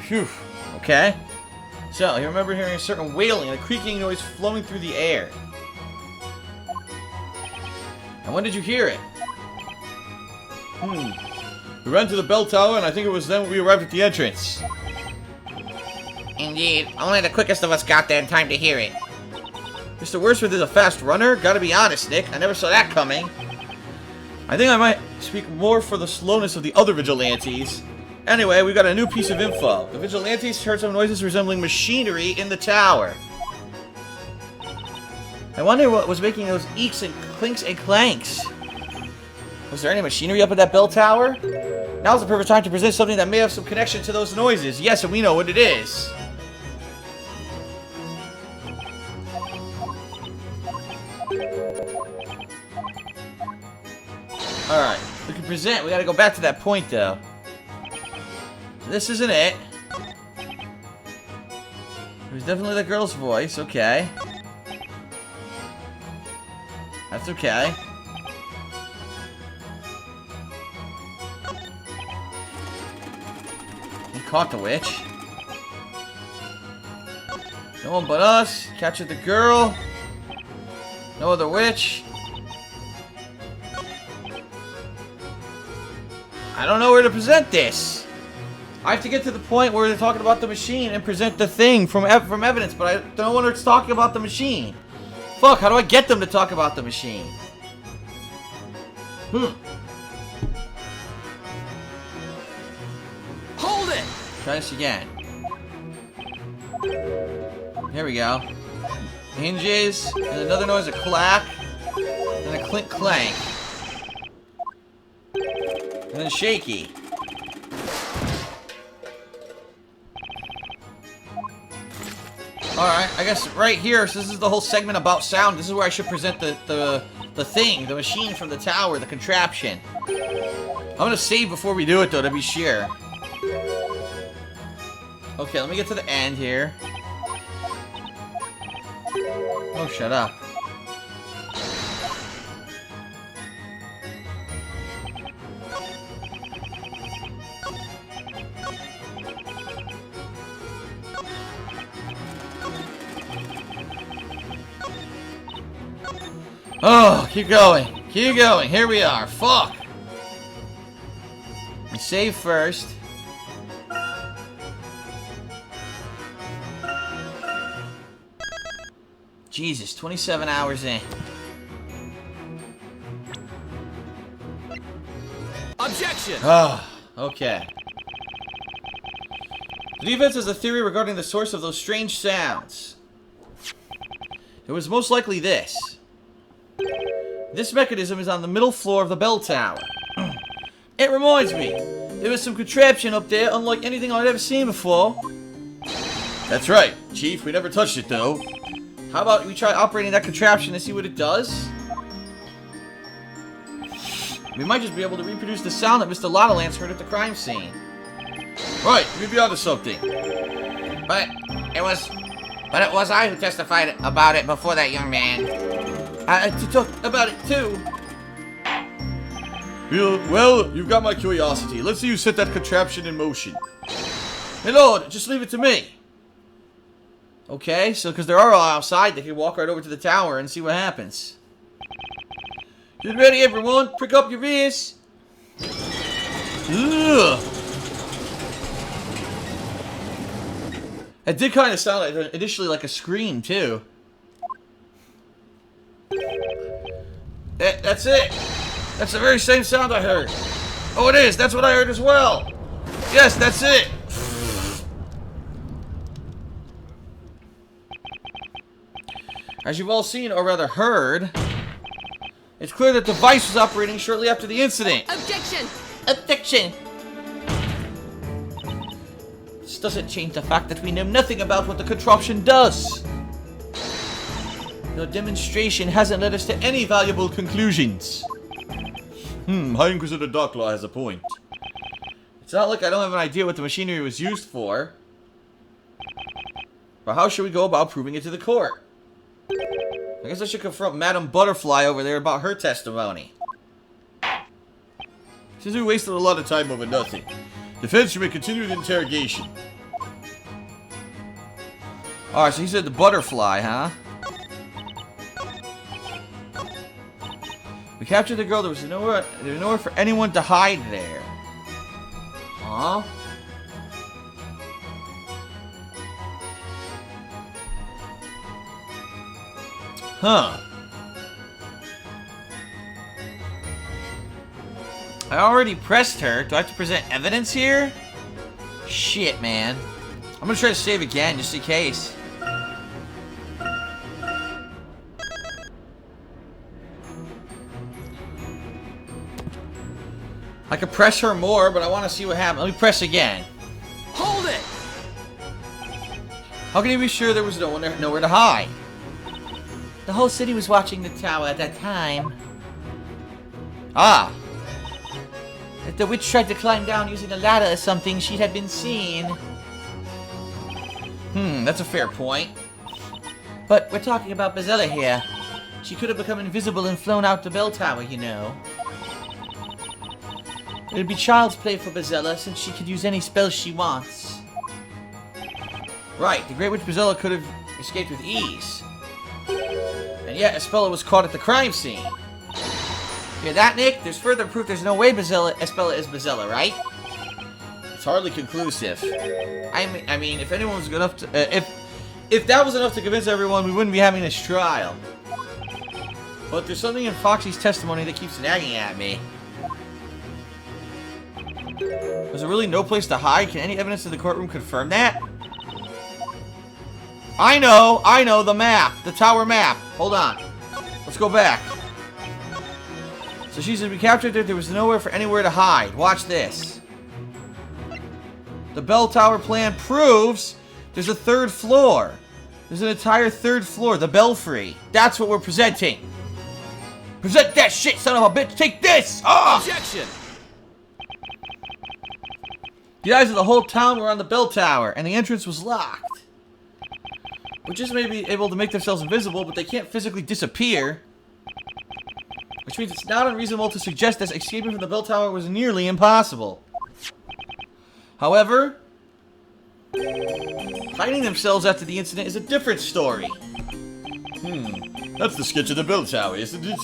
Phew. Okay. So, I remember hearing a certain wailing and a creaking noise flowing through the air. And when did you hear it? We ran to the bell tower, and I think it was then when we arrived at the entrance. Indeed. Only the quickest of us got there in time to hear it. Mr. Wordsworth is a fast runner. Gotta be honest, Nick. I never saw that coming. I think I might speak more for the slowness of the other vigilantes. Anyway, we got a new piece of info. The vigilantes heard some noises resembling machinery in the tower. I wonder what was making those eeks and clinks and clanks. Was there any machinery up at that bell tower? Now's the perfect time to present something that may have some connection to those noises. Yes, and we know what it is. Alright, we can present. We gotta go back to that point, though. This isn't it. It was definitely the girl's voice. Okay. That's okay. He caught the witch. No one but us. Captured the girl. No other witch. I don't know where to present this. I have to get to the point where they're talking about the machine and present the thing from evidence, but I don't want to talk about the machine. Fuck, how do I get them to talk about the machine? Hold it! Try this again. Here we go. Hinges, and another noise, a clack, and a clink clank. And then shaky. Alright, I guess right here, so this is the whole segment about sound. This is where I should present the thing, the machine from the tower, the contraption. I'm gonna save before we do it, though, to be sure. Okay, let me get to the end here. Oh, shut up. Oh, keep going. Keep going. Here we are. Fuck. We save first. Jesus, 27 hours in. Objection! Oh, okay. The defense has a theory regarding the source of those strange sounds. It was most likely this. This mechanism is on the middle floor of the bell tower. It reminds me, there was some contraption up there unlike anything I'd ever seen before. That's right, Chief. We never touched it, though. How about we try operating that contraption and see what it does? We might just be able to reproduce the sound that Mr. Lottolance heard at the crime scene. Right, we'd be onto something. But it was I who testified about it before that young man. To talk about it, too. Well, you've got my curiosity. Let's see you set that contraption in motion. Hey, Lord, just leave it to me. Okay, so because they're all outside, they can walk right over to the tower and see what happens. Get ready, everyone. Prick up your ears. Ugh. It did kind of sound like, initially like a scream, too. That's it. That's the very same sound I heard. Oh, it is. That's what I heard as well. Yes, that's it. As you've all seen, or rather heard, it's clear that the device was operating shortly after the incident. Objection! Objection! This doesn't change the fact that we know nothing about what the contraption does. Your demonstration hasn't led us to any valuable conclusions. High Inquisitor Darklaw has a point. It's not like I don't have an idea what the machinery was used for. But how should we go about proving it to the court? I guess I should confront Madame Butterfly over there about her testimony. Since we wasted a lot of time over nothing, defense, you may continue the interrogation. Alright, so he said the butterfly, huh? We captured the girl. There was nowhere for anyone to hide there. Huh? Huh. I already pressed her. Do I have to present evidence here? Shit, man. I'm gonna try to save again, just in case. I could press her more, but I want to see what happens. Let me press again. Hold it! How can you be sure there was nowhere to hide? The whole city was watching the tower at that time. Ah. If the witch tried to climb down using a ladder or something, she'd have been seen. That's a fair point. But we're talking about Bazella here. She could have become invisible and flown out the bell tower, you know. It'd be child's play for Bazella, since she could use any spells she wants. Right, the Great Witch Bazella could have escaped with ease. And yet, Espella was caught at the crime scene. Hear that, Nick? There's further proof there's no way Espella is Bazella, right? It's hardly conclusive. I mean, if anyone was good enough to... if that was enough to convince everyone, we wouldn't be having this trial. But there's something in Foxy's testimony that keeps nagging at me. Was there really no place to hide? Can any evidence in the courtroom confirm that? I know, the map. The tower map. Hold on. Let's go back. So she said we captured her. There was nowhere for anywhere to hide. Watch this. The bell tower plan proves there's a third floor. There's an entire third floor. The belfry. That's what we're presenting. Present that shit, son of a bitch. Take this. Oh! Objection! The eyes of the whole town were on the bell tower, and the entrance was locked. Witches may be able to make themselves invisible, but they can't physically disappear. Which means it's not unreasonable to suggest that escaping from the bell tower was nearly impossible. However, hiding themselves after the incident is a different story. That's the sketch of the bell tower, isn't it?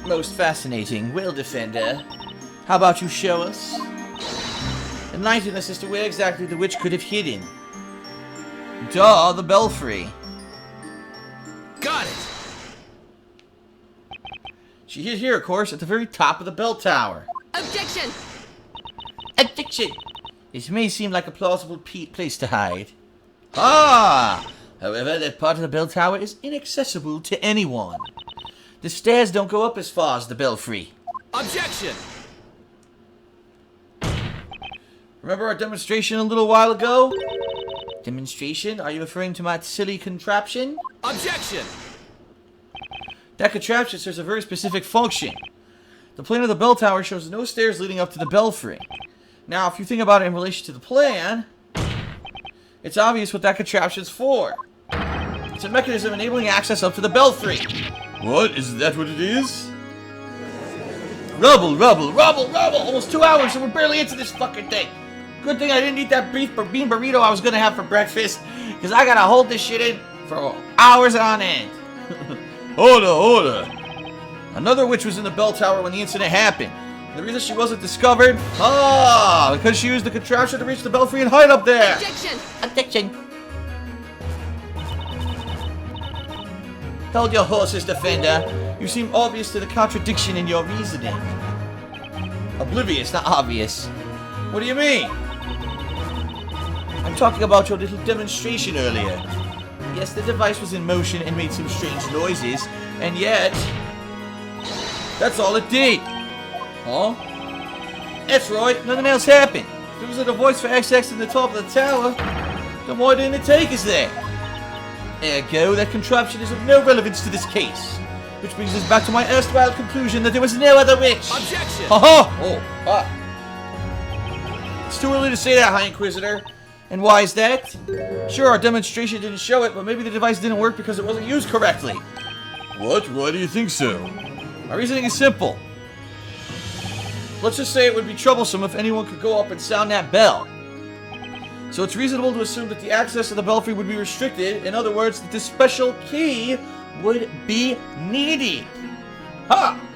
Most fascinating. Well, Defender, how about you show us? Enlighten us as to where exactly the witch could have hidden. Duh, the belfry. Got it! She hid here, of course, at the very top of the bell tower. Objection! Objection! This may seem like a plausible place to hide. Ah! However, that part of the bell tower is inaccessible to anyone. The stairs don't go up as far as the belfry. Objection! Remember our demonstration a little while ago? Demonstration? Are you referring to my silly contraption? Objection! That contraption serves a very specific function. The plan of the bell tower shows no stairs leading up to the belfry. Now, if you think about it in relation to the plan, it's obvious what that contraption's for. It's a mechanism enabling access up to the belfry. What? Is that what it is? Rubble, rubble, rubble, rubble! Almost 2 hours and we're barely into this fucking thing. Good thing I didn't eat that bean burrito I was gonna have for breakfast, because I gotta hold this shit in for hours on end. Hold. Another witch was in the bell tower when the incident happened. The reason she wasn't discovered? Because she used the contraption to reach the belfry and hide up there. Objection! Objection. Hold your horses, Defender. You seem obvious to the contradiction in your reasoning. Oblivious, not obvious. What do you mean? I'm talking about your little demonstration earlier. Yes, the device was in motion and made some strange noises, and yet... that's all it did. Huh? That's right, nothing else happened. If there was a device for XX in the top of the tower, then why didn't it take us there? Ergo, that contraption is of no relevance to this case. Which brings us back to my erstwhile conclusion that there was no other witch. Objection! Ha-ha! It's too early to say that, High Inquisitor. And why is that? Sure, our demonstration didn't show it, but maybe the device didn't work because it wasn't used correctly. What? Why do you think so? My reasoning is simple. Let's just say it would be troublesome if anyone could go up and sound that bell. So it's reasonable to assume that the access to the belfry would be restricted. In other words, that this special key would be needy. Ha!